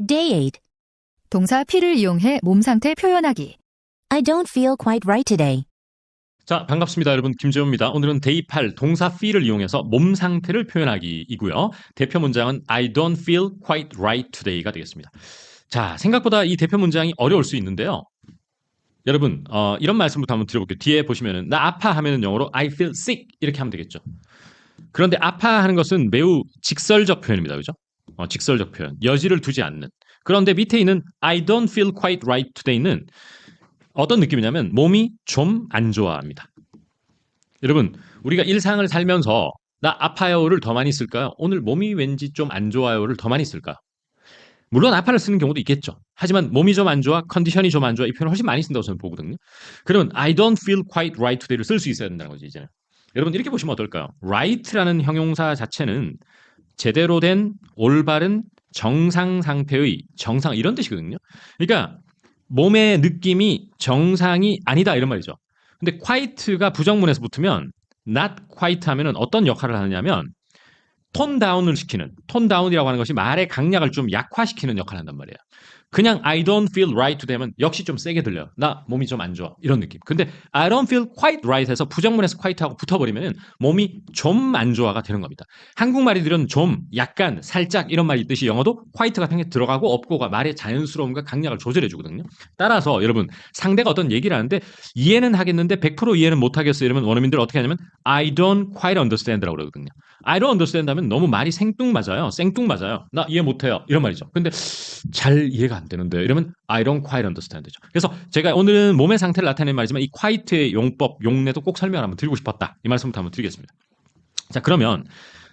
Day 8. 동사 feel을 이용해 몸 상태 표현하기. I don't feel quite right today. 자, 반갑습니다. 여러분. 김재호입니다. 오늘은 데이 8 동사 feel을 이용해서 몸 상태를 표현하기이고요. 대표 문장은 I don't feel quite right today가 되겠습니다. 자, 생각보다 이 대표 문장이 어려울 수 있는데요. 여러분, 이런 말씀부터 한번 드려볼게요. 뒤에 보시면은 나 아파하면은 영어로 I feel sick 이렇게 하면 되겠죠. 그런데 아파하는 것은 매우 직설적 표현입니다. 그죠? 직설적 표현. 여지를 두지 않는. 그런데 밑에 있는 I don't feel quite right today는 어떤 느낌이냐면 몸이 좀 안 좋아합니다. 여러분, 우리가 일상을 살면서 나 아파요를 더 많이 쓸까요? 오늘 몸이 왠지 좀 안 좋아요를 더 많이 쓸까요? 물론 아파를 쓰는 경우도 있겠죠. 하지만 몸이 좀 안 좋아, 컨디션이 좀 안 좋아 이 표현을 훨씬 많이 쓴다고 저는 보거든요. 그러면 I don't feel quite right today를 쓸 수 있어야 된다는 거죠, 이제는. 여러분 이렇게 보시면 어떨까요? right라는 형용사 자체는 제대로 된 올바른 정상 상태의 정상 이런 뜻이거든요. 그러니까 몸의 느낌이 정상이 아니다 이런 말이죠. 근데 quite가 부정문에서 붙으면 not quite 하면은 어떤 역할을 하느냐면 톤 다운을 시키는, 톤 다운이라고 하는 것이 말의 강약을 좀 약화시키는 역할을 한단 말이에요. 그냥 I don't feel right today 하면 역시 좀 세게 들려요. 나 몸이 좀 안 좋아. 이런 느낌. 근데 I don't feel quite right 해서 부정문에서 quite하고 붙어버리면 몸이 좀 안 좋아가 되는 겁니다. 한국말이들은 좀, 약간, 살짝 이런 말이 있듯이 영어도 quite 같은 게 들어가고 없고가 말의 자연스러움과 강약을 조절해 주거든요. 따라서 여러분 상대가 어떤 얘기를 하는데 이해는 하겠는데 100% 이해는 못하겠어요. 이러면 원어민들 어떻게 하냐면 I don't quite understand라고 그러거든요. I don't understand 하면 너무 말이 생뚱맞아요. 생뚱맞아요. 나 이해 못해요. 이런 말이죠. 근데 잘 이해가 안 되는데 이러면 I don't quite understand죠. 그래서 제가 오늘은 몸의 상태를 나타내는 말이지만 이 quite의 용법, 용례도 꼭 설명을 한번 드리고 싶었다. 이 말씀부터 한번 드리겠습니다. 자, 그러면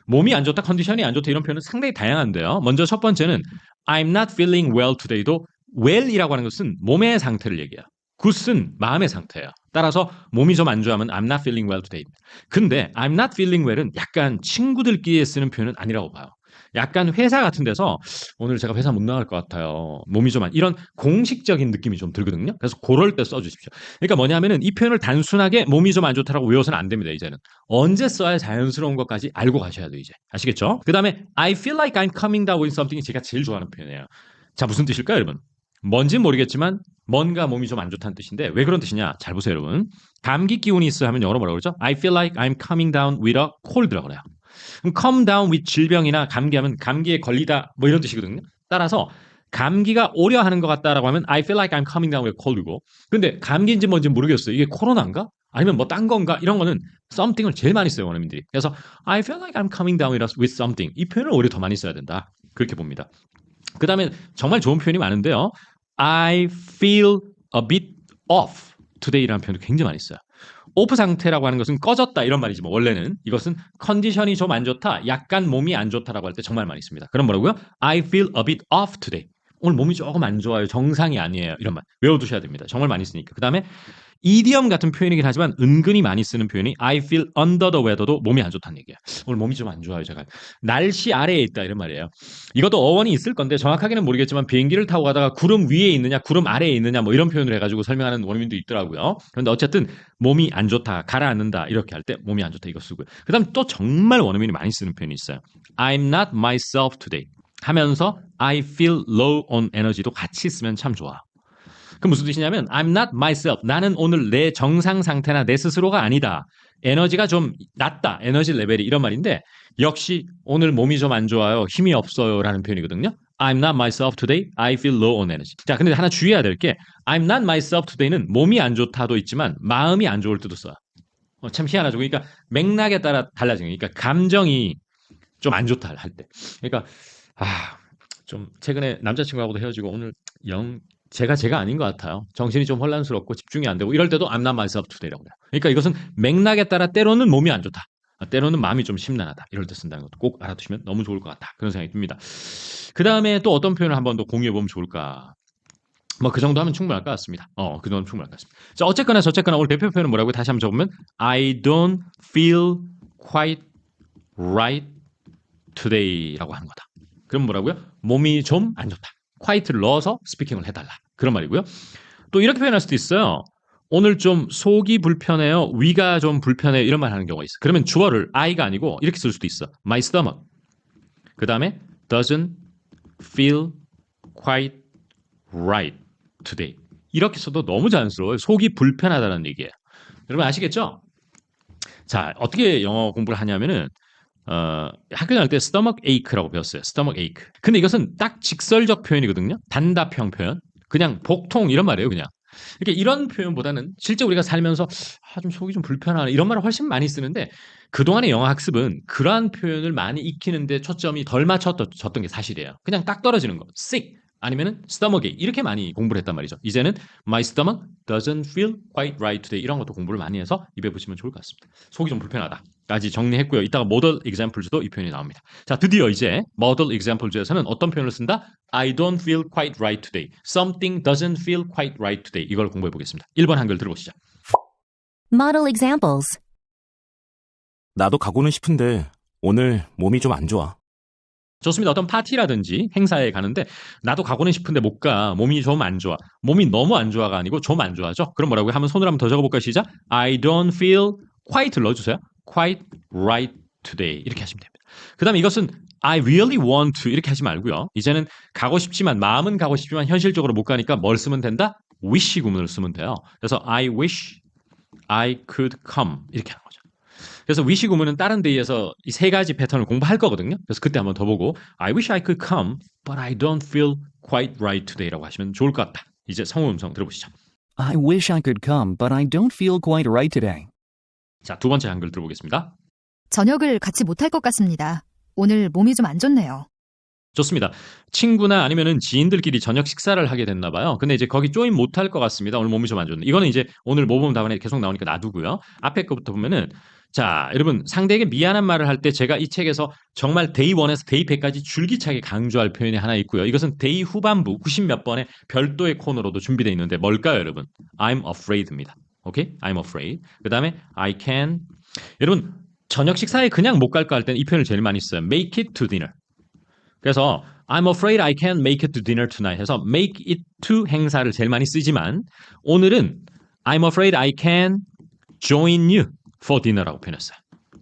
몸이 안 좋다, 컨디션이 안 좋다 이런 표현은 상당히 다양한데요. 먼저 첫 번째는 I'm not feeling well today도 well이라고 하는 것은 몸의 상태를 얘기해요. good은 마음의 상태예요. 따라서 몸이 좀 안 좋아하면 I'm not feeling well today. 근데 I'm not feeling well은 약간 친구들끼리 쓰는 표현은 아니라고 봐요. 약간 회사 같은 데서 오늘 제가 회사 못 나갈 것 같아요. 몸이 좀 안, 이런 공식적인 느낌이 좀 들거든요. 그래서 그럴 때 써주십시오. 그러니까 뭐냐면은 이 표현을 단순하게 몸이 좀 안 좋다라고 외워서는 안 됩니다. 이제는 언제 써야 자연스러운 것까지 알고 가셔야 돼요. 이제 아시겠죠? 그 다음에 I feel like I'm coming down with something이 제가 제일 좋아하는 표현이에요. 자, 무슨 뜻일까요, 여러분? 뭔진 모르겠지만 뭔가 몸이 좀 안 좋다는 뜻인데 왜 그런 뜻이냐? 잘 보세요, 여러분. 감기 기운이 있어 하면 영어로 뭐라고 그러죠? I feel like I'm coming down with a cold라고 그래요. 그럼 come down with 질병이나 감기하면 감기에 걸리다 뭐 이런 뜻이거든요. 따라서 감기가 오려 하는 것 같다라고 하면 I feel like I'm coming down with a cold이고 근데 감기인지 뭔지 모르겠어요. 이게 코로나인가? 아니면 뭐 딴 건가? 이런 거는 something을 제일 많이 써요, 원어민들이. 그래서 I feel like I'm coming down with something. 이 표현을 오히려 더 많이 써야 된다. 그렇게 봅니다. 그 다음에 정말 좋은 표현이 많은데요. I feel a bit off today라는 표현도 굉장히 많이 써요. 오프 상태라고 하는 것은 꺼졌다 이런 말이지 뭐 원래는 이것은 컨디션이 좀 안 좋다, 약간 몸이 안 좋다라고 할 때 정말 많이 씁니다. 그럼 뭐라고요? I feel a bit off today. 오늘 몸이 조금 안 좋아요. 정상이 아니에요. 이런 말 외워두셔야 됩니다. 정말 많이 쓰니까. 그 다음에 이디엄 같은 표현이긴 하지만 은근히 많이 쓰는 표현이 I feel under the weather도 몸이 안 좋다는 얘기예요. 오늘 몸이 좀 안 좋아요. 제가 날씨 아래에 있다 이런 말이에요. 이것도 어원이 있을 건데 정확하게는 모르겠지만 비행기를 타고 가다가 구름 위에 있느냐 구름 아래에 있느냐 뭐 이런 표현을 해가지고 설명하는 원어민도 있더라고요. 그런데 어쨌든 몸이 안 좋다, 가라앉는다 이렇게 할 때 몸이 안 좋다 이거 쓰고요. 그 다음 또 정말 원어민이 많이 쓰는 표현이 있어요. I'm not myself today 하면서 I feel low on energy도 같이 쓰면 참 좋아. 그 무슨 뜻이냐면 I'm not myself. 나는 오늘 내 정상 상태나 내 스스로가 아니다. 에너지가 좀 낮다. 에너지 레벨이 이런 말인데 역시 오늘 몸이 좀 안 좋아요. 힘이 없어요. 라는 표현이거든요. I'm not myself today. I feel low on energy. 자, 근데 하나 주의해야 될 게 I'm not myself today는 몸이 안 좋다도 있지만 마음이 안 좋을 때도 써요. 참 희한하죠. 그러니까 맥락에 따라 달라지는 거예요. 그러니까 감정이 좀 안 좋다 할 때. 그러니까 좀 최근에 남자친구하고도 헤어지고 오늘 제가 아닌 것 같아요. 정신이 좀 혼란스럽고 집중이 안 되고 이럴 때도 I'm not myself today라고 해요. 그러니까 이것은 맥락에 따라 때로는 몸이 안 좋다. 때로는 마음이 좀 심란하다. 이럴 때 쓴다는 것도 꼭 알아두시면 너무 좋을 것 같다. 그런 생각이 듭니다. 그 다음에 또 어떤 표현을 한번 더 공유해보면 좋을까? 뭐 그 정도 하면 충분할 것 같습니다. 그 정도는 충분할 것 같습니다. 자, 어쨌거나 저쨌거나 오늘 대표 표현은 뭐라고요? 다시 한번 적으면 I don't feel quite right today라고 하는 거다. 그럼 뭐라고요? 몸이 좀 안 좋다. quite를 넣어서 스피킹을 해달라. 그런 말이고요. 또 이렇게 표현할 수도 있어요. 오늘 좀 속이 불편해요. 위가 좀 불편해요. 이런 말 하는 경우가 있어. 그러면 주어를 I가 아니고 이렇게 쓸 수도 있어. My stomach. 그 다음에 doesn't feel quite right today. 이렇게 써도 너무 자연스러워요. 속이 불편하다는 얘기예요. 여러분 아시겠죠? 자, 어떻게 영어 공부를 하냐면은 학교 다닐 때 stomach ache라고 배웠어요. stomach ache. 근데 이것은 딱 직설적 표현이거든요. 단답형 표현. 그냥 복통 이런 말이에요, 그냥. 이렇게 이런 표현보다는 실제 우리가 살면서 좀 속이 좀 불편하네 이런 말을 훨씬 많이 쓰는데 그동안의 영어 학습은 그러한 표현을 많이 익히는데 초점이 덜 맞춰졌던 게 사실이에요. 그냥 딱 떨어지는 거. sick 아니면은 stomach ache 이렇게 많이 공부를 했단 말이죠. 이제는 my stomach doesn't feel quite right today 이런 것도 공부를 많이 해서 입에 붙이면 좋을 것 같습니다. 속이 좀 불편하다까지 정리했고요. 이따가 model example도 이 표현이 나옵니다. 자, 드디어 이제 model example에서는 어떤 표현을 쓴다? I don't feel quite right today. Something doesn't feel quite right today. 이걸 공부해 보겠습니다. 1번 한글 들어보시죠. Model examples. 나도 가고는 싶은데 오늘 몸이 좀 안 좋아. 좋습니다. 어떤 파티라든지 행사에 가는데 나도 가고는 싶은데 못 가. 몸이 좀 안 좋아. 몸이 너무 안 좋아가 아니고 좀 안 좋아죠. 그럼 뭐라고요? 한번 손으로 한번 더 적어볼까요? 시작. I don't feel quite를 넣어주세요. quite right today. 이렇게 하시면 됩니다. 그 다음에 이것은 I really want to 이렇게 하지 말고요. 이제는 가고 싶지만 마음은 가고 싶지만 현실적으로 못 가니까 뭘 쓰면 된다? wish 구문을 쓰면 돼요. 그래서 I wish I could come 이렇게 하는 거죠. 그래서 wish 구문은 다른 데에서 이 세 가지 패턴을 공부할 거거든요. 그래서 그때 한번 더 보고 I wish I could come, but I don't feel quite right today라고 하시면 좋을 것 같다. 이제 성우 음성 들어보시죠. I wish I could come, but I don't feel quite right today. 자, 두 번째 한글 들어보겠습니다. 저녁을 같이 못할 것 같습니다. 오늘 몸이 좀 안 좋네요. 좋습니다. 친구나 아니면은 지인들끼리 저녁 식사를 하게 됐나 봐요. 근데 이제 거기 조인 못할 것 같습니다. 오늘 몸이 좀 안 좋네. 이거는 이제 오늘 모범 답안에 계속 나오니까 놔두고요. 앞에 거부터 보면은 자, 여러분 상대에게 미안한 말을 할 때 제가 이 책에서 정말 데이 1에서 데이 100까지 줄기차게 강조할 표현이 하나 있고요. 이것은 데이 후반부 90몇 번의 별도의 코너로도 준비되어 있는데 뭘까요, 여러분? I'm afraid입니다. 오케이? I'm afraid. 그다음에 I can. 여러분 저녁 식사에 그냥 못 갈까 할 때는 이 표현을 제일 많이 써요. Make it to dinner. 그래서 I'm afraid I can't make it to dinner tonight 해서 make it to 행사를 제일 많이 쓰지만 오늘은 I'm afraid I can join you for dinner라고 표현했어요.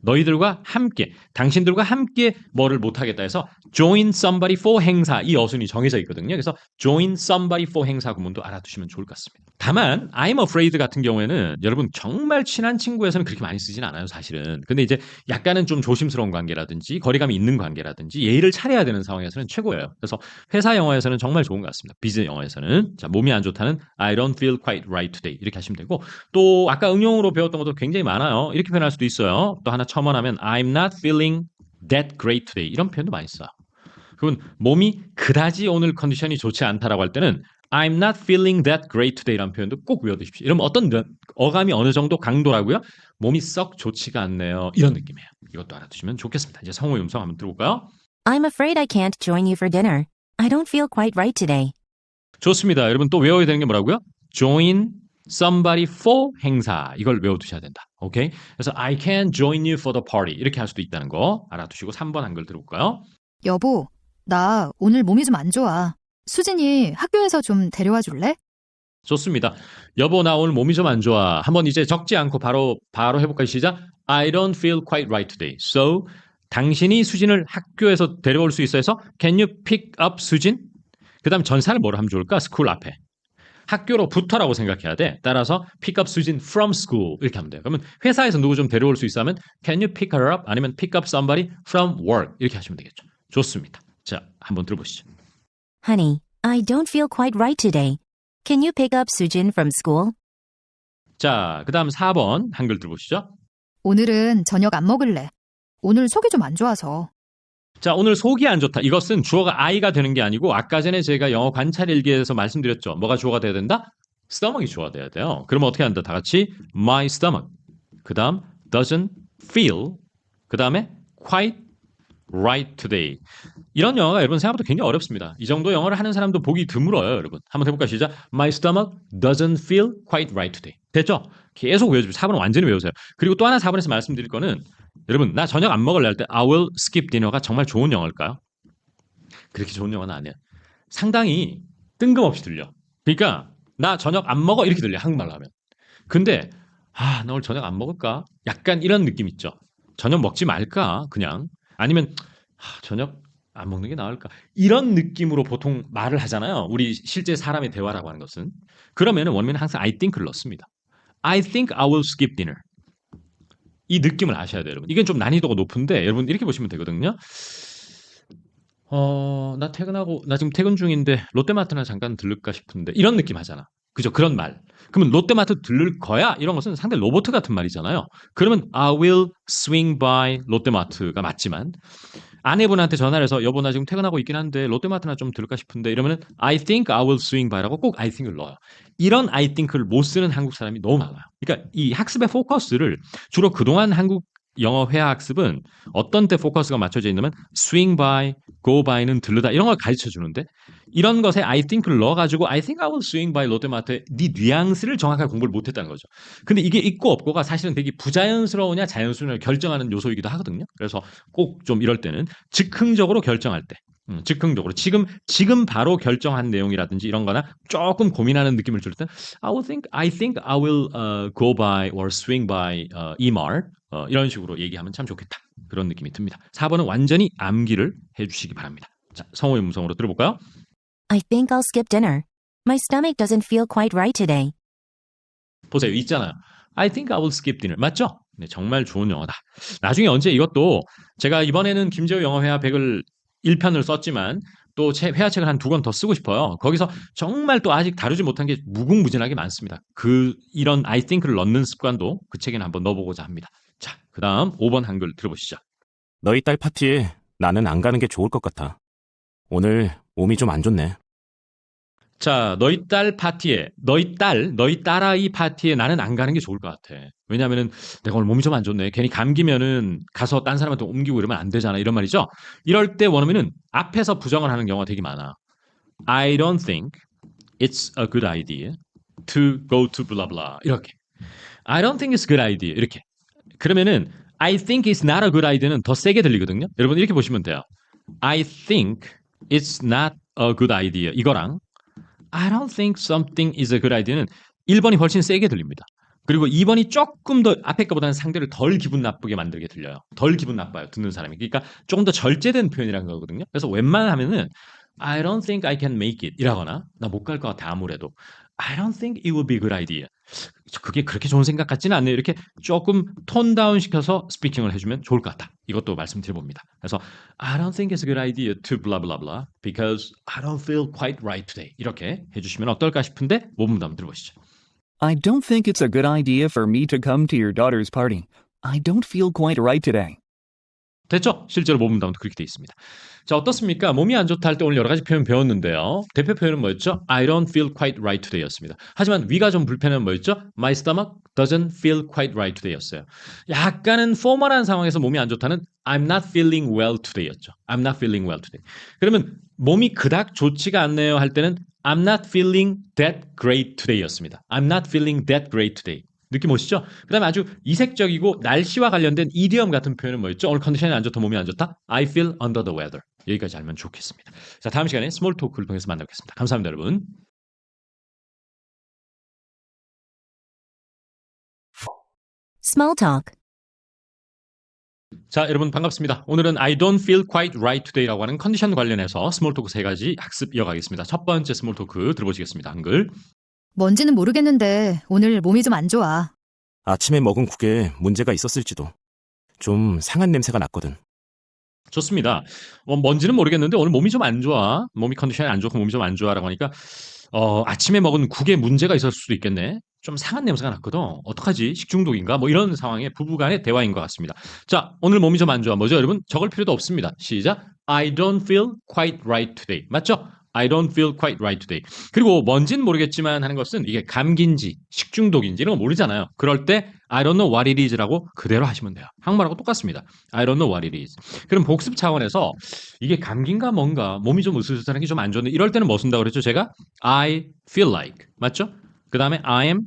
너희들과 함께, 당신들과 함께 뭐를 못하겠다 해서 join somebody for 행사 이 어순이 정해져 있거든요. 그래서 join somebody for 행사 구문도 알아두시면 좋을 것 같습니다. 다만 I'm afraid 같은 경우에는 여러분 정말 친한 친구에서는 그렇게 많이 쓰진 않아요, 사실은. 근데 이제 약간은 좀 조심스러운 관계라든지 거리감이 있는 관계라든지 예의를 차려야 되는 상황에서는 최고예요. 그래서 회사 영어에서는 정말 좋은 것 같습니다. 비즈니스 영어에서는 자, 몸이 안 좋다는 I don't feel quite right today 이렇게 하시면 되고 또 아까 응용으로 배웠던 것도 굉장히 많아요. 이렇게 표현할 수도 있어요. 또 하나 첨언하면 I'm not feeling that great today 이런 표현도 많이 써요. 그러면 몸이 그다지 오늘 컨디션이 좋지 않다라고 할 때는 I'm not feeling that great today라는 표현도 꼭 외워두십시오. 이러면 어떤 어감이 어느 정도 강도라고요? 몸이 썩 좋지가 않네요. 이런 느낌이에요. 이것도 알아두시면 좋겠습니다. 이제 성우의 음성 한번 들어볼까요? I'm afraid I can't join you for dinner. I don't feel quite right today. 좋습니다. 여러분 또 외워야 되는 게 뭐라고요? Join somebody for 행사. 이걸 외워두셔야 된다. 오케이? 그래서 I can join you for the party. 이렇게 할 수도 있다는 거 알아두시고 3번 한글 들어볼까요? 여보, 나 오늘 몸이 좀 안 좋아. 수진이 학교에서 좀 데려와 줄래? 좋습니다. 여보 나 오늘 몸이 좀 안 좋아. 한번 이제 적지 않고 바로 해볼까요? 시작. I don't feel quite right today. So 당신이 수진을 학교에서 데려올 수 있어 해서 Can you pick up 수진? 그 다음 전사를 뭐로 하면 좋을까? school 앞에. 학교로부터라고 생각해야 돼. 따라서 pick up 수진 from school 이렇게 하면 돼요. 그러면 회사에서 누구 좀 데려올 수 있어 하면 Can you pick her up? 아니면 pick up somebody from work 이렇게 하시면 되겠죠. 좋습니다. 자, 한번 들어보시죠. Honey, I don't feel quite right today. Can you pick up Sujin from school? 자, 그 다음 4번 한글 들어보시죠. 오늘은 저녁 안 먹을래. 오늘 속이 좀 안 좋아서. 자, 오늘 속이 안 좋다. 이것은 주어가 I가 되는 게 아니고 아까 전에 제가 영어 관찰 일기에서 말씀드렸죠. 뭐가 주어가 돼야 된다? stomach이 주어가 돼야 돼요. 그러면 어떻게 한다? 다 같이 my stomach. 그 다음 doesn't feel. 그 다음에 quite right today. 이런 영어가 여러분 생각보다 굉장히 어렵습니다. 이 정도 영어를 하는 사람도 보기 드물어요, 여러분. 한번 해볼까요? 시작. My stomach doesn't feel quite right today. 됐죠? 계속 외워주세요. 4번은 완전히 외우세요. 그리고 또 하나 4번에서 말씀드릴 거는 여러분 나 저녁 안 먹을래 할 때 I will skip dinner가 정말 좋은 영어일까요? 그렇게 좋은 영어는 아니에요. 상당히 뜬금없이 들려. 그러니까 나 저녁 안 먹어 이렇게 들려 한국말로 하면. 근데 나 오늘 저녁 안 먹을까? 약간 이런 느낌 있죠. 저녁 먹지 말까? 그냥. 아니면 저녁 안 먹는 게 나을까? 이런 느낌으로 보통 말을 하잖아요. 우리 실제 사람의 대화라고 하는 것은. 그러면은 원어민은 항상 I think를 넣습니다. I think I will skip dinner. 이 느낌을 아셔야 돼요, 여러분. 이건 좀 난이도가 높은데 여러분 이렇게 보시면 되거든요. 나 지금 퇴근 중인데 롯데마트나 잠깐 들를까 싶은데 이런 느낌 하잖아. 그죠? 그런 말. 그러면 롯데마트 들를 거야? 이런 것은 상당히 로봇 같은 말이잖아요. 그러면 I will swing by 롯데마트가 맞지만 아내분한테 전화를 해서 여보 나 지금 퇴근하고 있긴 한데 롯데마트나 좀 들을까 싶은데 이러면은 I think I will swing by라고 꼭 I think을 넣어요. 이런 I think를 못 쓰는 한국 사람이 너무 많아요. 그러니까 이 학습의 포커스를 주로 그동안 한국 영어 회화 학습은 어떤 때 포커스가 맞춰져 있냐면 swing by, go by는 들르다 이런 걸 가르쳐 주는데 이런 것에 I think를 넣어가지고 I think I will swing by 롯데마트의 네 뉘앙스를 정확하게 공부를 못했다는 거죠. 근데 이게 있고 없고가 사실은 되게 부자연스러우냐 자연스러우냐 결정하는 요소이기도 하거든요. 그래서 꼭 좀 이럴 때는 즉흥적으로 결정할 때 즉흥적으로 지금 바로 결정한 내용이라든지 이런 거나 조금 고민하는 느낌을 줄 때 I think I will go by or swing by E-Mart 이런 식으로 얘기하면 참 좋겠다. 그런 느낌이 듭니다. 4번은 완전히 암기를 해주시기 바랍니다. 자, 성우의 음성으로 들어볼까요? I think I'll skip dinner. My stomach doesn't feel quite right today. 보세요. 있잖아요. I think I will skip dinner. 맞죠? 네, 정말 좋은 영어다. 나중에 언제 이것도 제가 이번에는 김재호 영어 회화 100을 1편을 썼지만 또 회화책을 한 2권 더 쓰고 싶어요. 거기서 정말 또 아직 다루지 못한 게 무궁무진하게 많습니다. 이런 I think를 넣는 습관도 그 책에는 한번 넣어보고자 합니다. 자, 그 다음 5번 한글 들어보시죠. 너희 딸 파티에 나는 안 가는 게 좋을 것 같아. 오늘 몸이 좀 안 좋네. 자, 너희 딸아이 파티에 나는 안 가는 게 좋을 것 같아. 왜냐면은 내가 오늘 몸이 좀 안 좋네. 괜히 감기면은 가서 딴 사람한테 옮기고 이러면 안 되잖아. 이런 말이죠. 이럴 때 원어민은 앞에서 부정을 하는 경우가 되게 많아. I don't think it's a good idea to go to blah blah. 이렇게. I don't think it's a good idea. 이렇게. 그러면은 I think it's not a good idea는 더 세게 들리거든요. 여러분 이렇게 보시면 돼요. I think it's not a good idea. 이거랑 I don't think something is a good idea는 1번이 훨씬 세게 들립니다. 그리고 2번이 조금 더 앞에 거보다는 상대를 덜 기분 나쁘게 만들게 들려요. 덜 기분 나빠요. 듣는 사람이. 그러니까 조금 더 절제된 표현이라는 거거든요. 그래서 웬만하면은 I don't think I can make it 이라거나 나 못 갈 것 같아 아무래도 I don't think it would be a good idea. 그게 그렇게 좋은 생각 같지는 않네요. 이렇게 조금 톤 다운 시켜서 스피킹을 해주면 좋을 것 같다. 이것도 말씀드려봅니다. 그래서 I don't think it's a good idea to blah blah blah because I don't feel quite right today. 이렇게 해주시면 어떨까 싶은데 모범도 한번 들어보시죠. I don't think it's a good idea for me to come to your daughter's party. I don't feel quite right today. 됐죠? 실제로 모범답은 그렇게 돼 있습니다. 자, 어떻습니까? 몸이 안 좋다 할 때 오늘 여러 가지 표현 배웠는데요. 대표 표현은 뭐였죠? I don't feel quite right today 였습니다. 하지만 위가 좀 불편한 뭐였죠? My stomach doesn't feel quite right today 였어요. 약간은 포멀한 상황에서 몸이 안 좋다는 I'm not feeling well today 였죠. I'm not feeling well today. 그러면 몸이 그닥 좋지가 않네요 할 때는 I'm not feeling that great today 였습니다. I'm not feeling that great today. 느낌 오시죠? 그 다음에 아주 이색적이고 날씨와 관련된 이디엄 같은 표현은 뭐였죠? 오늘 컨디션이 안 좋다, 몸이 안 좋다? I feel under the weather. 여기까지 알면 좋겠습니다. 자, 다음 시간에 스몰 토크를 통해서 만나뵙겠습니다. 감사합니다, 여러분. Small talk. 자, 여러분 반갑습니다. 오늘은 I don't feel quite right today라고 하는 컨디션 관련해서 스몰 토크 3가지 학습 이어가겠습니다. 첫 번째 스몰 토크 들어보시겠습니다. 한글. 뭔지는 모르겠는데 오늘 몸이 좀 안 좋아. 아침에 먹은 국에 문제가 있었을지도. 좀 상한 냄새가 났거든. 좋습니다. 뭔지는 모르겠는데 오늘 몸이 좀 안 좋아. 몸이 컨디션이 안 좋고 몸이 좀 안 좋아라고 하니까 아침에 먹은 국에 문제가 있었을 수도 있겠네. 좀 상한 냄새가 났거든. 어떡하지? 식중독인가? 뭐 이런 상황의 부부간의 대화인 것 같습니다. 자, 오늘 몸이 좀 안 좋아. 뭐죠, 여러분? 적을 필요도 없습니다. 시작. I don't feel quite right today. 맞죠? I don't feel quite right today. 그리고 뭔진 모르겠지만 하는 것은 이게 감기인지 식중독인지 이런 거 모르잖아요. 그럴 때 I don't know what it is라고 그대로 하시면 돼요. 한국말하고 똑같습니다. I don't know what it is. 그럼 복습 차원에서 이게 감기인가 뭔가 몸이 좀 으스스하는 게 좀 안 좋은데 이럴 때는 뭐 쓴다고 그랬죠? 제가 I feel like. 맞죠? 그 다음에 I am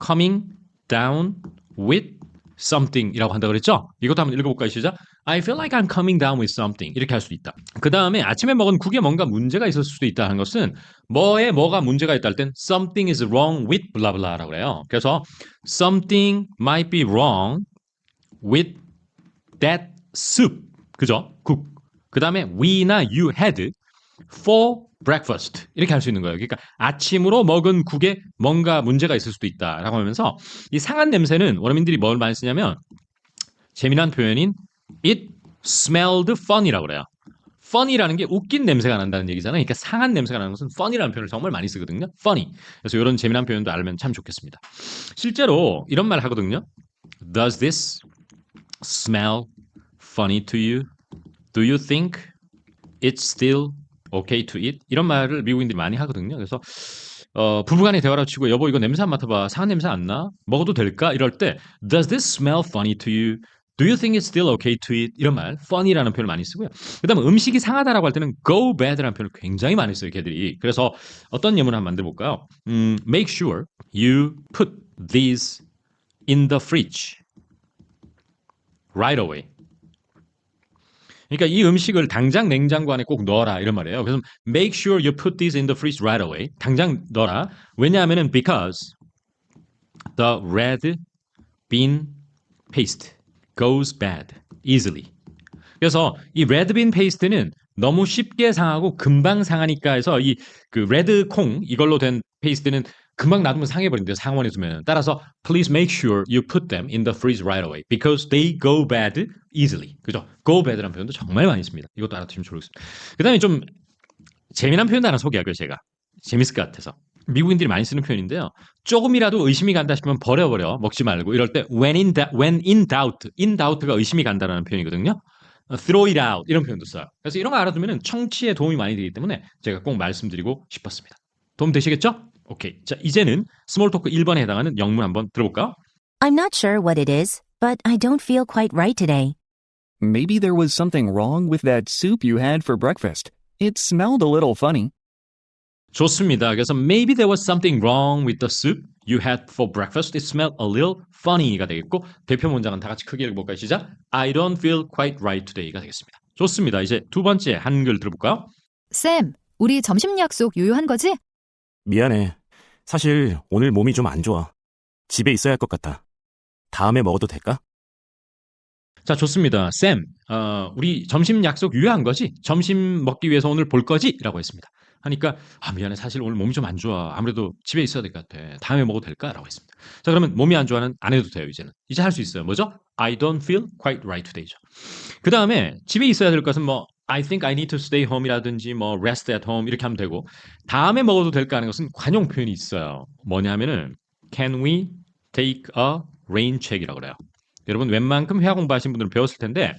coming down with something 이라고 한다고 그랬죠? 이것도 한번 읽어볼까요? 시작. I feel like I'm coming down with something. 이렇게 할 수도 있다. 그 다음에 아침에 먹은 국에 뭔가 문제가 있을 수도 있다는 것은 뭐가 문제가 있다 할 땐 something is wrong with blah blah라고 그래요. 그래서 something might be wrong with that soup. 그죠? 국. 그 다음에 we나 you had for breakfast 이렇게 할 수 있는 거예요. 그러니까 아침으로 먹은 국에 뭔가 문제가 있을 수도 있다라고 하면서 이 상한 냄새는 원어민들이 뭘 많이 쓰냐면 재미난 표현인 it smelled funny라고 그래요. funny라는 게 웃긴 냄새가 난다는 얘기잖아요. 그러니까 상한 냄새가 나는 것은 funny라는 표현을 정말 많이 쓰거든요. funny. 그래서 이런 재미난 표현도 알면 참 좋겠습니다. 실제로 이런 말 하거든요. Does this smell funny to you? Do you think it's still okay to eat? 이런 말을 미국인들이 많이 하거든요. 그래서 부부간의 대화로 치고 여보 이거 냄새 안 맡아봐. 상한 냄새 안 나? 먹어도 될까? 이럴 때 Does this smell funny to you? Do you think it's still okay to eat? 이런 말, funny라는 표현을 많이 쓰고요. 그 다음에 음식이 상하다라고 할 때는 go bad라는 표현을 굉장히 많이 써요, 걔들이. 그래서 어떤 예문을 한번 만들어 볼까요? Make sure you put these in the fridge right away. 그러니까 이 음식을 당장 냉장고 안에 꼭 넣어라 이런 말이에요. 그래서 make sure you put these in the fridge right away. 당장 넣어라. 왜냐하면은 because the red bean paste goes bad easily. 그래서 이 red bean paste는 너무 쉽게 상하고 금방 상하니까 해서 이 그 레드 콩 이걸로 된 페이스트는 금방 놔두면 상해버린대요. 상온에 두면. 따라서 please make sure you put them in the fridge right away because they go bad easily. 그죠? go bad라는 표현도 정말 많이 씁니다. 이것도 알아두시면 좋겠습니다. 그 다음에 좀 재미난 표현도 하나 소개할게요. 제가. 재밌을 것 같아서. 미국인들이 많이 쓰는 표현인데요. 조금이라도 의심이 간다 싶으면 버려버려. 먹지 말고. 이럴 때 when in doubt. in doubt가 의심이 간다라는 표현이거든요. throw it out 이런 표현도 써요. 그래서 이런 거 알아두면 청취에 도움이 많이 되기 때문에 제가 꼭 말씀드리고 싶었습니다. 도움 되시겠죠? 오케이. 자, 이제는 스몰 토크 1번에 해당하는 영문 한번 들어볼까요? I'm not sure what it is, but I don't feel quite right today. Maybe there was something wrong with that soup you had for breakfast. It smelled a little funny. 좋습니다. 그래서 maybe there was something wrong with the soup you had for breakfast. It smelled a little funny가 되겠고 대표 문장은 다 같이 크게 읽어볼까요? 시작. I don't feel quite right today가 되겠습니다. 좋습니다. 이제 두 번째 한글 들어볼까요? 쌤, 우리 점심 약속 유효한 거지? 미안해. 사실 오늘 몸이 좀 안 좋아. 집에 있어야 할 것 같아. 다음에 먹어도 될까? 자, 좋습니다. 쌤, 우리 점심 약속 유효한 거지? 점심 먹기 위해서 오늘 볼 거지? 라고 했습니다. 하니까 미안해. 사실 오늘 몸이 좀 안 좋아. 아무래도 집에 있어야 될 것 같아. 다음에 먹어도 될까? 라고 했습니다. 자, 그러면 몸이 안 좋아는 안 해도 돼요. 이제는. 이제 할 수 있어요. 뭐죠? I don't feel quite right today죠. 그 다음에 집에 있어야 될 것은 뭐 I think I need to stay home이라든지 뭐 rest at home 이렇게 하면 되고 다음에 먹어도 될까 하는 것은 관용 표현이 있어요. 뭐냐 하면은 can we take a rain check이라고 그래요. 여러분 웬만큼 회화 공부하신 분들은 배웠을 텐데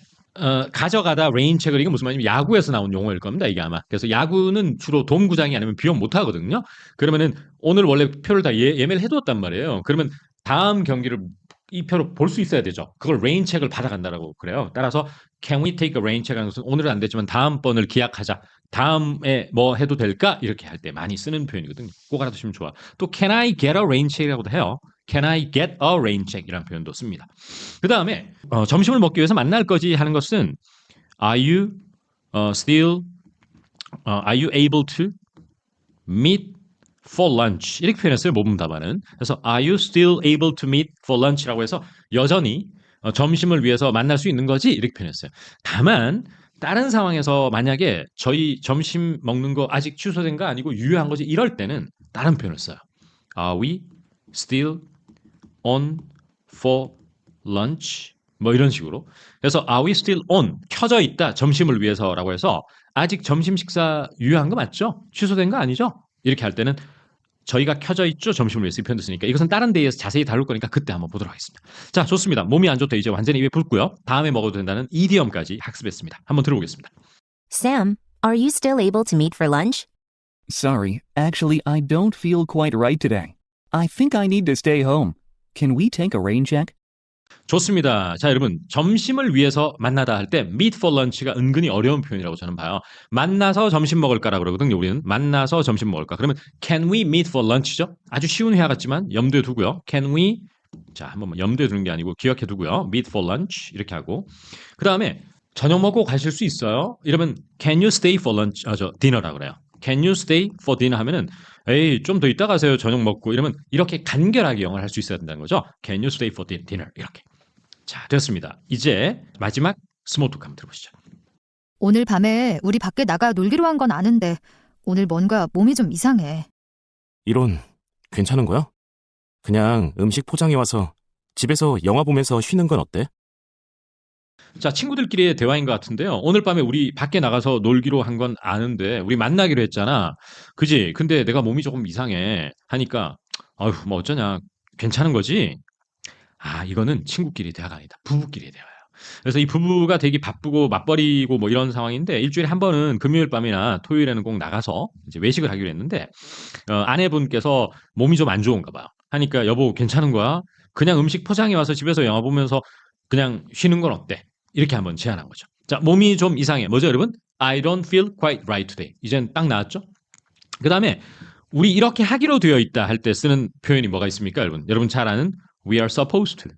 가져가다 rain check을 이게 무슨 말이냐면 야구에서 나온 용어일 겁니다. 이게 아마. 그래서 야구는 주로 돔구장이 아니면 비용 못 하거든요. 그러면은 오늘 원래 표를 다 예매를 해두었단 말이에요. 그러면 다음 경기를 이 표로 볼 수 있어야 되죠. 그걸 rain check을 받아간다라고 그래요. 따라서 can we take a rain check 하는 것은 오늘은 안 됐지만 다음번을 기약하자. 다음에 뭐 해도 될까? 이렇게 할 때 많이 쓰는 표현이거든요. 꼭 알아두시면 좋아. 또 can I get a rain check이라고도 해요. Can I get a rain check? 이라는 표현도 씁니다. 그 다음에 점심을 먹기 위해서 만날 거지 하는 것은 Are you are you able to meet for lunch? 이렇게 표현했어요. 모범 답안은. 그래서 Are you still able to meet for lunch라고 해서 여전히 점심을 위해서 만날 수 있는 거지? 이렇게 표현했어요. 다만 다른 상황에서 만약에 저희 점심 먹는 거 아직 취소된 거 아니고 유효한 거지? 이럴 때는 다른 표현을 써요. Are we still on for lunch? 뭐 이런 식으로. 그래서 are we still on? 켜져 있다. 점심을 위해서라고 해서 아직 점심 식사 유효한 거 맞죠? 취소된 거 아니죠? 이렇게 할 때는 저희가 켜져 있죠. 점심을 위해서 이 표현도 쓰니까 이것은 다른 데이에서 자세히 다룰 거니까 그때 한번 보도록 하겠습니다. 자, 좋습니다. 몸이 안 좋다. 이제 완전히 입에 붓고요. 다음에 먹어도 된다는 이디엄까지 학습했습니다. 한번 들어보겠습니다. Sam, are you still able to meet for lunch? Sorry, actually, I don't feel quite right today. I think I need to stay home. Can we take a rain check? 좋습니다. 자, 여러분 점심을 위해서 만나다 할 때 meet for lunch가 은근히 어려운 표현이라고 저는 봐요. 만나서 점심 먹을까라고 그러거든요. 우리는 만나서 점심 먹을까. 그러면 can we meet for lunch죠? 아주 쉬운 회화 같지만 염두에 두고요. Can we 자, 한번 염두에 두는 게 아니고 기억해 두고요. meet for lunch 이렇게 하고 그 다음에 저녁 먹고 가실 수 있어요? 이러면 can you stay for lunch? dinner라고 그래요. Can you stay for dinner 하면은 에이 좀 더 이따 가세요. 저녁 먹고 이러면 이렇게 간결하게 영어를 할 수 있어야 된다는 거죠. Can you stay for dinner? 이렇게. 자, 됐습니다. 이제 마지막 스몰 토크 한번 들어보시죠. 오늘 밤에 우리 밖에 나가 놀기로 한 건 아는데 오늘 뭔가 몸이 좀 이상해. 이런, 괜찮은 거야? 그냥 음식 포장해 와서 집에서 영화 보면서 쉬는 건 어때? 자, 친구들끼리의 대화인 것 같은데요. 오늘 밤에 우리 밖에 나가서 놀기로 한 건 아는데 우리 만나기로 했잖아. 그지? 근데 내가 몸이 조금 이상해 하니까 아휴, 뭐 어쩌냐. 괜찮은 거지? 아, 이거는 친구끼리 대화가 아니다. 부부끼리의 대화예요. 그래서 이 부부가 되게 바쁘고 맞벌이고 뭐 이런 상황인데 일주일에 한 번은 금요일 밤이나 토요일에는 꼭 나가서 이제 외식을 하기로 했는데 아내분께서 몸이 좀 안 좋은가 봐요. 하니까 여보 괜찮은 거야? 그냥 음식 포장해 와서 집에서 영화 보면서 그냥 쉬는 건 어때? 이렇게 한번 제안한 거죠. 자, 몸이 좀 이상해. 뭐죠, 여러분? I don't feel quite right today. 이젠 딱 나왔죠? 그 다음에 우리 이렇게 하기로 되어 있다 할 때 쓰는 표현이 뭐가 있습니까, 여러분? 여러분 잘 아는 we are supposed to.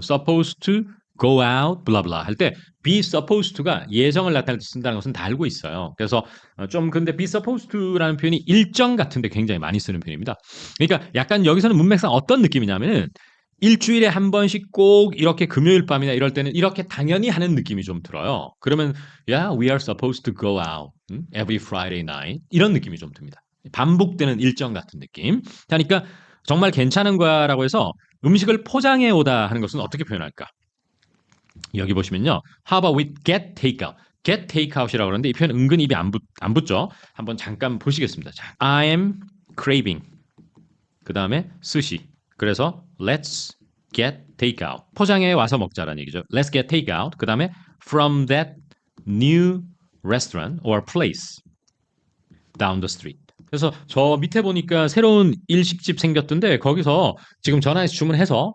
supposed to go out, blah blah 할 때 be supposed to가 예정을 나타낼 때 쓴다는 것은 다 알고 있어요. 그래서 좀 근데 be supposed to라는 표현이 일정 같은데 굉장히 많이 쓰는 표현입니다. 그러니까 약간 여기서는 문맥상 어떤 느낌이냐면은 일주일에 한 번씩 꼭 이렇게 금요일 밤이나 이럴 때는 이렇게 당연히 하는 느낌이 좀 들어요. 그러면 yeah, we are supposed to go out every Friday night 이런 느낌이 좀 듭니다. 반복되는 일정 같은 느낌. 그러니까 정말 괜찮은 거야라고 해서 음식을 포장해 오다 하는 것은 어떻게 표현할까? 여기 보시면요. How about we get takeout? get takeout이라고 그러는데 이 표현 은근 입에 안 붙죠. 한번 잠깐 보시겠습니다. 자, I am craving. 그 다음에 스시. 그래서 let's get takeout. 포장해 와서 먹자라는 얘기죠. Let's get takeout. 그 다음에 from that new restaurant or place down the street. 그래서 저 밑에 보니까 새로운 일식집 생겼던데 거기서 지금 전화해서 주문해서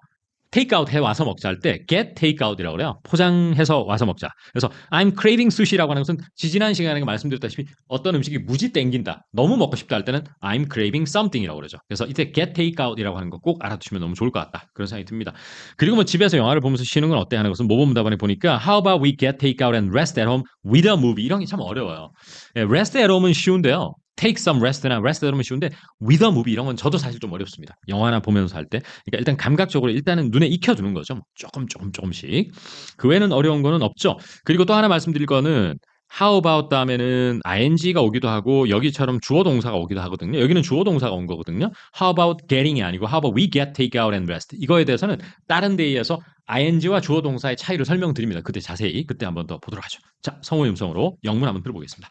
테이크아웃 해 와서 먹자 할 때 get takeout이라고 그래요. 포장해서 와서 먹자. 그래서 I'm craving sushi라고 하는 것은 지지난 시간에 말씀드렸다시피 어떤 음식이 무지 땡긴다. 너무 먹고 싶다 할 때는 I'm craving something이라고 그러죠. 그래서 이때 get takeout이라고 하는 거 꼭 알아두시면 너무 좋을 것 같다. 그런 생각이 듭니다. 그리고 뭐 집에서 영화를 보면서 쉬는 건 어때 하는 것은 모범 답안에 보니까 How about we get takeout and rest at home with a movie 이런 게 참 어려워요. rest at home은 쉬운데요. take some rest나 rest at home은 쉬운데 with a movie 이런 건 저도 사실 좀 어렵습니다. 영화나 보면서 할 때. 그러니까 일단 감각적으로 일단은 눈에 익혀두는 거죠. 조금씩. 그 외에는 어려운 거는 없죠. 그리고 또 하나 말씀드릴 거는 how about 다음에는 ing가 오기도 하고 여기처럼 주어 동사가 오기도 하거든요. 여기는 주어 동사가 온 거거든요. How about getting이 아니고 how about we get take out and rest. 이거에 대해서는 다른 데이에서 ing와 주어 동사의 차이를 설명드립니다. 그때 자세히 그때 한번 더 보도록 하죠. 자, 성우의 음성으로 영문 한번 들어보겠습니다.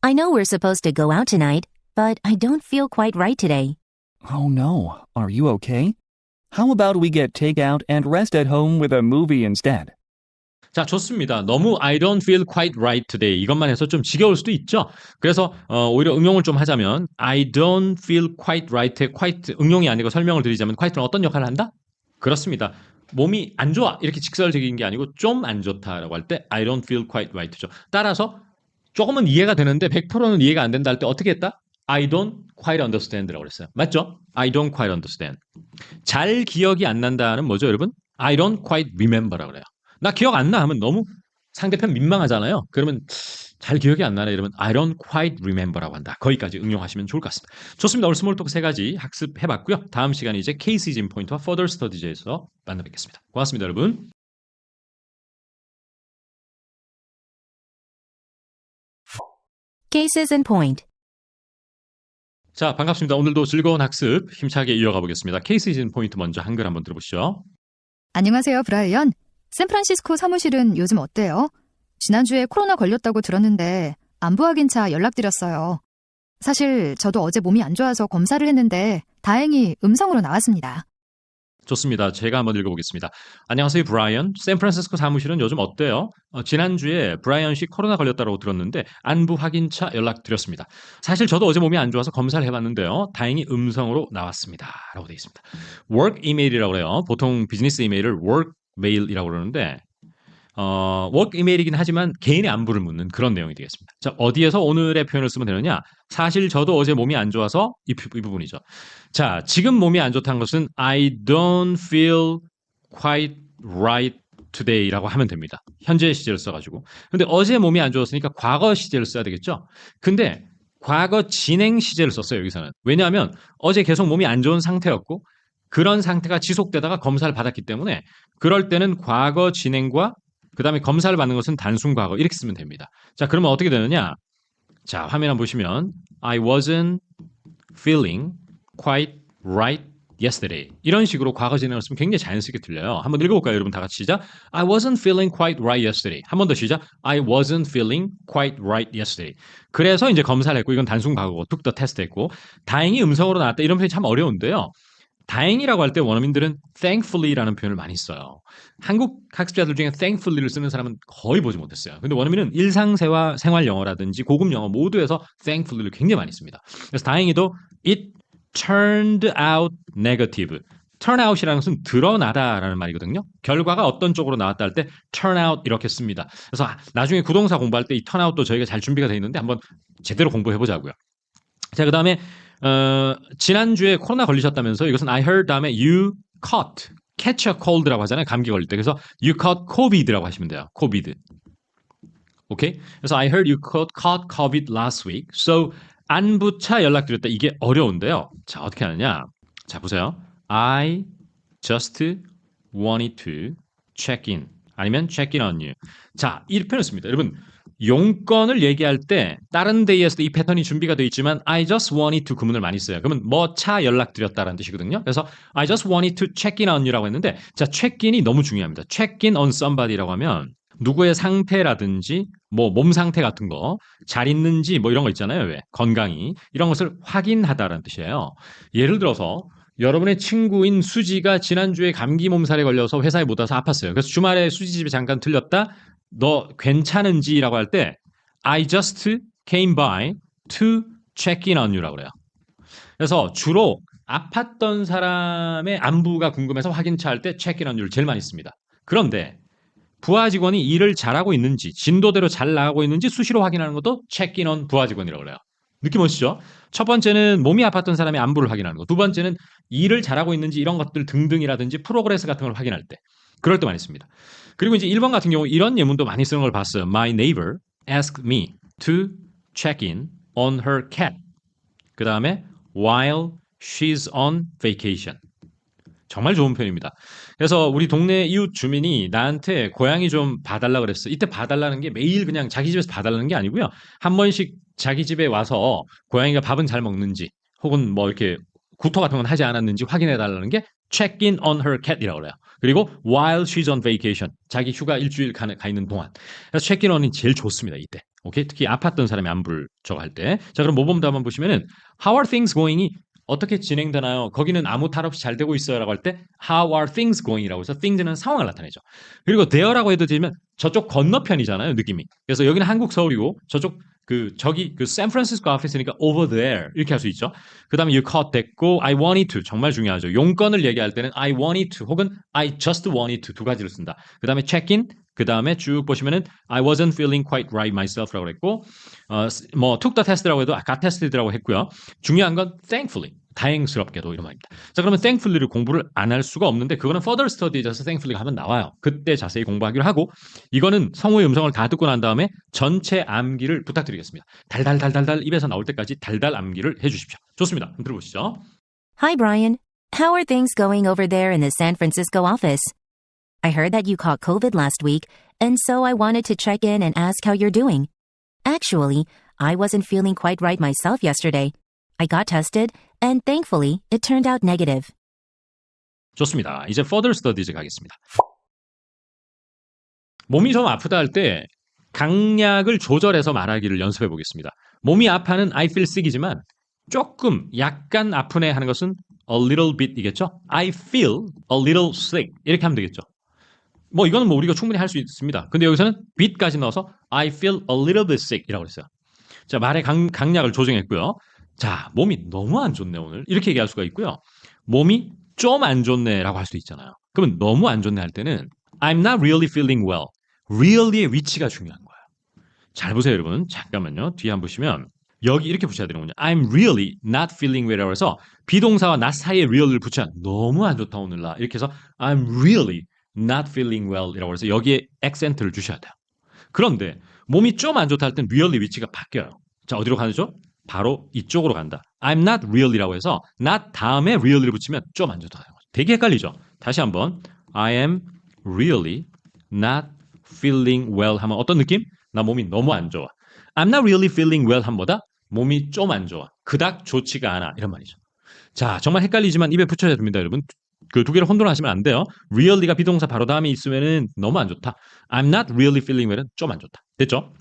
I know we're supposed to go out tonight, but I don't feel quite right today. Oh no, are you okay? How about we get takeout and rest at home with a movie instead? 자, 좋습니다. 너무 I don't feel quite right today 이것만 해서 좀 지겨울 수도 있죠. 그래서 오히려 응용을 좀 하자면 I don't feel quite right의 quite 응용이 아니고 설명을 드리자면 quite는 어떤 역할을 한다? 그렇습니다. 몸이 안 좋아 이렇게 직설적인 게 아니고 좀 안 좋다라고 할 때 I don't feel quite right죠. 따라서 조금은 이해가 되는데 100%는 이해가 안 된다 할 때 어떻게 했다? I don't quite understand라고 그랬어요. 맞죠? I don't quite understand. 잘 기억이 안 난다는 뭐죠, 여러분? I don't quite remember라고 그래요. 나 기억 안 나 하면 너무 상대편 민망하잖아요. 그러면 잘 기억이 안 나네 이러면 I don't quite remember라고 한다. 거기까지 응용하시면 좋을 것 같습니다. 좋습니다. 오늘 스몰 토크 3가지 학습해봤고요. 다음 시간에 이제 케이스 인 포인트와 further studies에서 만나 뵙겠습니다. 고맙습니다, 여러분. Cases in point. 자, 반갑습니다. 오늘도 즐거운 학습 힘차게 이어가 보겠습니다. 케이스 인 포인트 먼저 한글 한번 들어보시죠. 안녕하세요, 브라이언. 샌프란시스코 사무실은 요즘 어때요? 지난주에 코로나 걸렸다고 들었는데 안부 확인차 연락드렸어요. 사실 저도 어제 몸이 안 좋아서 검사를 했는데 다행히 음성으로 나왔습니다. 좋습니다. 제가 한번 읽어보겠습니다. 안녕하세요, 브라이언. 샌프란시스코 사무실은 요즘 어때요? 지난주에 브라이언 씨 코로나 걸렸다고 들었는데 안부 확인차 연락드렸습니다. 사실 저도 어제 몸이 안 좋아서 검사를 해봤는데요. 다행히 음성으로 나왔습니다. 라고 되어 있습니다. work 이메일이라고 그래요. 보통 비즈니스 이메일을 work 메일이라고 그러는데 work 이메일이긴 하지만 개인의 안부를 묻는 그런 내용이 되겠습니다. 자, 어디에서 오늘의 표현을 쓰면 되느냐? 사실 저도 어제 몸이 안 좋아서 이 부분이죠. 자, 지금 몸이 안 좋다는 것은 I don't feel quite right today라고 하면 됩니다. 현재 시제를 써가지고. 근데 어제 몸이 안 좋았으니까 과거 시제를 써야 되겠죠? 근데 과거 진행 시제를 썼어요, 여기서는. 왜냐하면 어제 계속 몸이 안 좋은 상태였고 그런 상태가 지속되다가 검사를 받았기 때문에 그럴 때는 과거 진행과 그 다음에 검사를 받는 것은 단순 과거. 이렇게 쓰면 됩니다. 자, 그러면 어떻게 되느냐? 자, 화면 한번 보시면 I wasn't feeling quite right yesterday. 이런 식으로 과거 진행을 쓰면 굉장히 자연스럽게 들려요. 한번 읽어볼까요? 여러분 다 같이 시작. I wasn't feeling quite right yesterday. 한 번 더 시작. I wasn't feeling quite right yesterday. 그래서 이제 검사를 했고 이건 단순 과거고 took the test 했고 다행히 음성으로 나왔다. 이런 표현이 참 어려운데요. 다행이라고 할 때 원어민들은 thankfully라는 표현을 많이 써요. 한국 학습자들 중에 thankfully를 쓰는 사람은 거의 보지 못했어요. 근데 원어민은 생활 영어라든지 고급 영어 모두에서 thankfully를 굉장히 많이 씁니다. 그래서 다행히도 it turned out negative. turn out이라는 것은 드러나다라는 말이거든요. 결과가 어떤 쪽으로 나왔다 할 때 turn out 이렇게 씁니다. 그래서 나중에 구동사 공부할 때 이 turn out도 저희가 잘 준비가 되어 있는데 한번 제대로 공부해 보자고요. 자, 그다음에 지난주에 코로나 걸리셨다면서 이것은 I heard 다음에 you caught, catch a cold라고 하잖아요. 감기 걸릴 때. 그래서 you caught COVID라고 하시면 돼요. COVID. 오케이? 그래서 I heard you caught COVID last week. So 안부차 연락드렸다. 이게 어려운데요. 자, 어떻게 하느냐? 자, 보세요. I just wanted to check in. 아니면 check in on you. 자, 이 표현을 씁니다. 여러분, 용건을 얘기할 때 다른 데이에서도 이 패턴이 준비가 되어 있지만 I just wanted to 구문을 많이 써요. 그러면 뭐 차 연락드렸다라는 뜻이거든요. 그래서 I just wanted to check in on you라고 했는데 자, check in이 너무 중요합니다. check in on somebody라고 하면 누구의 상태라든지 뭐 몸 상태 같은 거 잘 있는지 뭐 이런 거 있잖아요. 왜? 건강이. 이런 것을 확인하다라는 뜻이에요. 예를 들어서 여러분의 친구인 수지가 지난주에 감기 몸살에 걸려서 회사에 못 와서 아팠어요. 그래서 주말에 수지 집에 잠깐 들렸다. 너 괜찮은지라고 할 때 I just came by to check in on you라고 그래요. 그래서 주로 아팠던 사람의 안부가 궁금해서 확인차 할 때 check in on you를 제일 많이 씁니다. 그런데 부하 직원이 일을 잘하고 있는지 진도대로 잘 나가고 있는지 수시로 확인하는 것도 check in on 부하 직원이라고 그래요. 느낌 오시죠? 첫 번째는 몸이 아팠던 사람의 안부를 확인하는 거. 두 번째는 일을 잘하고 있는지 이런 것들 등등이라든지 프로그레스 같은 걸 확인할 때. 그럴 때 많이 씁니다. 그리고 이제 1번 같은 경우 이런 예문도 많이 쓰는 걸 봤어요. My neighbor asked me to check in on her cat. 그 다음에 while she's on vacation. 정말 좋은 표현입니다. 그래서 우리 동네 이웃 주민이 나한테 고양이 좀 봐달라 그랬어. 이때 봐달라는 게 매일 그냥 자기 집에서 봐달라는 게 아니고요. 한 번씩 자기 집에 와서 고양이가 밥은 잘 먹는지 혹은 뭐 이렇게 구토 같은 건 하지 않았는지 확인해 달라는 게 check in on her cat이라고 그래요. 그리고 while she's on vacation. 자기 휴가 일주일 가 있는 동안. 그래서 check in on이 제일 좋습니다. 이때. 오케이? 특히 아팠던 사람의 안부를 저거 할 때. 자, 그럼 모범도 한번 보시면은 how are things going이 어떻게 진행되나요? 거기는 아무 탈 없이 잘 되고 있어요 라고 할 때 How are things going?이라고 해서 things는 상황을 나타내죠. 그리고 there라고 해도 되면 저쪽 건너편이잖아요. 느낌이. 그래서 여기는 한국 서울이고 저쪽 저기 샌프란시스코 오피스니까 over there 이렇게 할 수 있죠. 그 다음에 you caught 됐고 I wanted to 정말 중요하죠. 용건을 얘기할 때는 I wanted to 혹은 I just wanted to 두 가지를 쓴다. 그 다음에 check in 그 다음에 쭉 보시면은 I wasn't feeling quite right myself라고 했고 뭐 took the test라고 해도 got tested라고 했고요. 중요한 건 thankfully 다행스럽게도 이런 말입니다. 자, 그러면 thankfully를 공부를 안 할 수가 없는데 그거는 further studies에서 thankfully가 하면 나와요. 그때 자세히 공부하기로 하고 이거는 성우의 음성을 다 듣고 난 다음에 전체 암기를 부탁드리겠습니다. 달달달달달 입에서 나올 때까지 달달 암기를 해주십시오. 좋습니다. 한번 들어보시죠. Hi, Brian. How are things going over there in the San Francisco office? I heard that you caught COVID last week, and so I wanted to check in and ask how you're doing. Actually, I wasn't feeling quite right myself yesterday. I got tested, and thankfully, it turned out negative. 좋습니다. 이제 further studies 가겠습니다. 몸이 좀 아프다 할 때 강약을 조절해서 말하기를 연습해 보겠습니다. 몸이 아파는 I feel sick이지만 조금 약간 아프네 하는 것은 a little bit이겠죠? I feel a little sick 이렇게 하면 되겠죠. 뭐 이거는 뭐 우리가 충분히 할 수 있습니다. 근데 여기서는 bit까지 넣어서 I feel a little bit sick 이라고 그랬어요. 자, 말의 강약을 조정했고요. 자, 몸이 너무 안 좋네 오늘 이렇게 얘기할 수가 있고요. 몸이 좀 안 좋네라고 할 수도 있잖아요. 그러면 너무 안 좋네 할 때는 I'm not really feeling well. really의 위치가 중요한 거예요. 잘 보세요 여러분. 잠깐만요. 뒤에 한번 보시면 여기 이렇게 붙여야 되는군요. I'm really not feeling well이라고 해서 비동사와 not 사이에 real를 붙여야 너무 안 좋다 오늘 나 이렇게 해서 I'm really not feeling well 이라고 해서 여기에 액센트를 주셔야 돼요. 그런데 몸이 좀 안 좋다 할 땐 really 위치가 바뀌어요. 자, 어디로 가죠? 바로 이쪽으로 간다. I'm not really라고 해서 not 다음에 really를 붙이면 좀 안 좋다. 되게 헷갈리죠? 다시 한번 I am really not feeling well 하면 어떤 느낌? 나 몸이 너무 안 좋아. I'm not really feeling well 하면 뭐다? 몸이 좀 안 좋아. 그닥 좋지가 않아. 이런 말이죠. 자, 정말 헷갈리지만 입에 붙여야 됩니다, 여러분. 그 두 개를 혼돈하시면 안 돼요. really가 비동사 바로 다음에 있으면은 너무 안 좋다. I'm not really feeling well은 좀 안 좋다. 됐죠?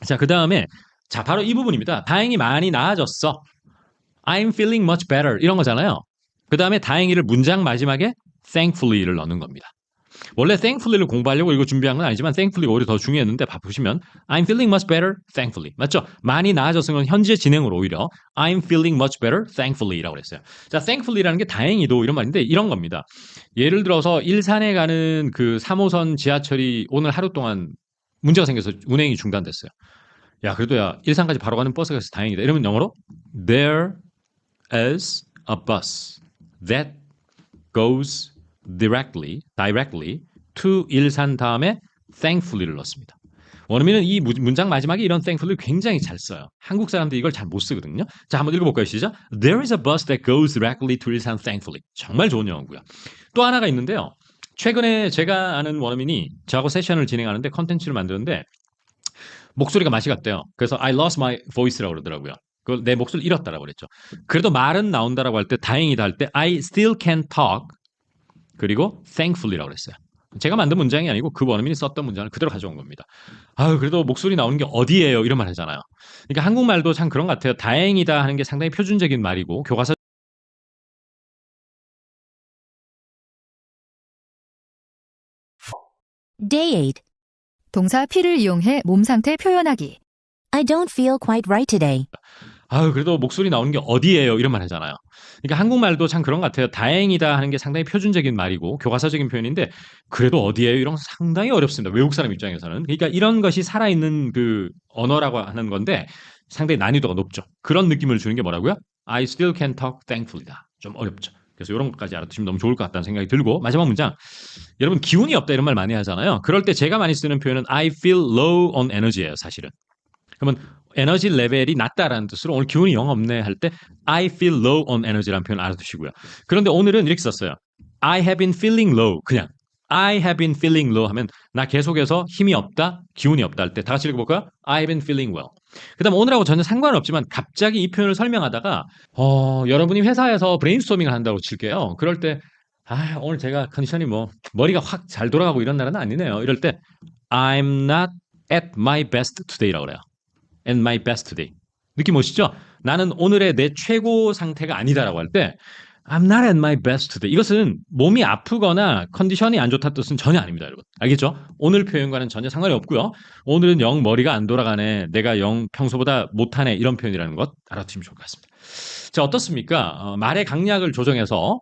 자, 그 다음에 자, 바로 이 부분입니다. 다행히 많이 나아졌어. I'm feeling much better. 이런 거잖아요. 그 다음에 다행히를 문장 마지막에 thankfully를 넣는 겁니다. 원래 thankfully를 공부하려고 이거 준비한 건 아니지만 thankfully가 오히려 더 중요했는데 보시면 I'm feeling much better, thankfully. 맞죠? 많이 나아졌으면 현재 진행으로 오히려 I'm feeling much better, thankfully라고 그랬어요. 자, thankfully라는 게 다행히도 이런 말인데 이런 겁니다. 예를 들어서 일산에 가는 그 3호선 지하철이 오늘 하루 동안 문제가 생겨서 운행이 중단됐어요. 야, 그래도 야, 일산까지 바로 가는 버스가 있어서 다행이다. 이러면 영어로 There is a bus that goes directly to 일산 다음에 thankfully를 넣습니다. 원어민은 이 문장 마지막에 이런 thankfully를 굉장히 잘 써요. 한국 사람들이 이걸 잘 못 쓰거든요. 자, 한번 읽어볼까요? 시작. There is a bus that goes directly to 일산 thankfully. 정말 좋은 영어고요. 또 하나가 있는데요. 최근에 제가 아는 원어민이 저하고 세션을 진행하는데 컨텐츠를 만드는데 목소리가 맛이 갔대요. 그래서 I lost my voice라고 그러더라고요. 그걸 내 목소리를 잃었다라고 그랬죠. 그래도 말은 나온다라고 할 때 다행이다 할 때 I still can talk 그리고 thankfully라고 그랬어요. 제가 만든 문장이 아니고 그 원어민이 썼던 문장을 그대로 가져온 겁니다. 아유, 그래도 목소리 나오는 게 어디예요? 이런 말 하잖아요. 그러니까 한국말도 참 그런 것 같아요. 다행이다 하는 게 상당히 표준적인 말이고 교과서 Day 8. 동사 feel을 이용해 몸 상태 표현하기. I don't feel quite right today. 아유, 그래도 목소리 나오는 게 어디예요? 이런 말 하잖아요. 그러니까 한국말도 참 그런 것 같아요. 다행이다 하는 게 상당히 표준적인 말이고 교과서적인 표현인데 그래도 어디예요? 이런 거 상당히 어렵습니다. 외국 사람 입장에서는. 그러니까 이런 것이 살아있는 그 언어라고 하는 건데 상당히 난이도가 높죠. 그런 느낌을 주는 게 뭐라고요? I still can talk thankfully다. 좀 어렵죠. 그래서 이런 것까지 알아두시면 너무 좋을 것 같다는 생각이 들고 마지막 문장. 여러분 기운이 없다 이런 말 많이 하잖아요. 그럴 때 제가 많이 쓰는 표현은 I feel low on energy예요. 사실은. 그러면 에너지 레벨이 낮다라는 뜻으로 오늘 기운이 영 없네 할 때 I feel low on energy라는 표현 알아두시고요. 그런데 오늘은 이렇게 썼어요. I have been feeling low. 그냥 I have been feeling low 하면 나 계속해서 힘이 없다, 기운이 없다 할 때 다 같이 읽어볼까요? I have been feeling well. 그 다음 오늘하고 전혀 상관은 없지만 갑자기 이 표현을 설명하다가 여러분이 회사에서 브레인스토밍을 한다고 칠게요. 그럴 때 오늘 제가 컨디션이 뭐 머리가 확 잘 돌아가고 이런 날은 아니네요. 이럴 때 I'm not at my best today라고 그래요. at my best today. 느낌 오시죠? 나는 오늘의 내 최고 상태가 아니다라고 할 때 I'm not at my best today. 이것은 몸이 아프거나 컨디션이 안 좋다는 뜻은 전혀 아닙니다, 여러분. 알겠죠? 오늘 표현과는 전혀 상관이 없고요. 오늘은 영 머리가 안 돌아가네, 내가 영 평소보다 못하네 이런 표현이라는 것 알아두시면 좋을 것 같습니다. 자, 어떻습니까? 말의 강약을 조정해서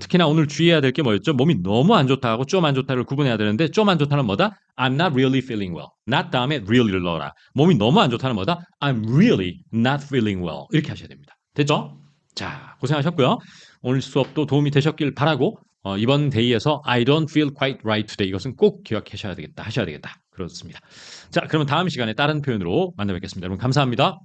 특히나 오늘 주의해야 될 게 뭐였죠? 몸이 너무 안 좋다하고 좀 안 좋다를 구분해야 되는데 좀 안 좋다는 뭐다? I'm not really feeling well. not 다음에 really를 넣어라. 몸이 너무 안 좋다는 뭐다? I'm really not feeling well. 이렇게 하셔야 됩니다. 됐죠? 자, 고생하셨고요. 오늘 수업도 도움이 되셨길 바라고 이번 데이에서 I don't feel quite right today 이것은 꼭 기억하셔야 되겠다. 하셔야 되겠다. 그렇습니다. 자, 그러면 다음 시간에 다른 표현으로 만나 뵙겠습니다. 여러분 감사합니다.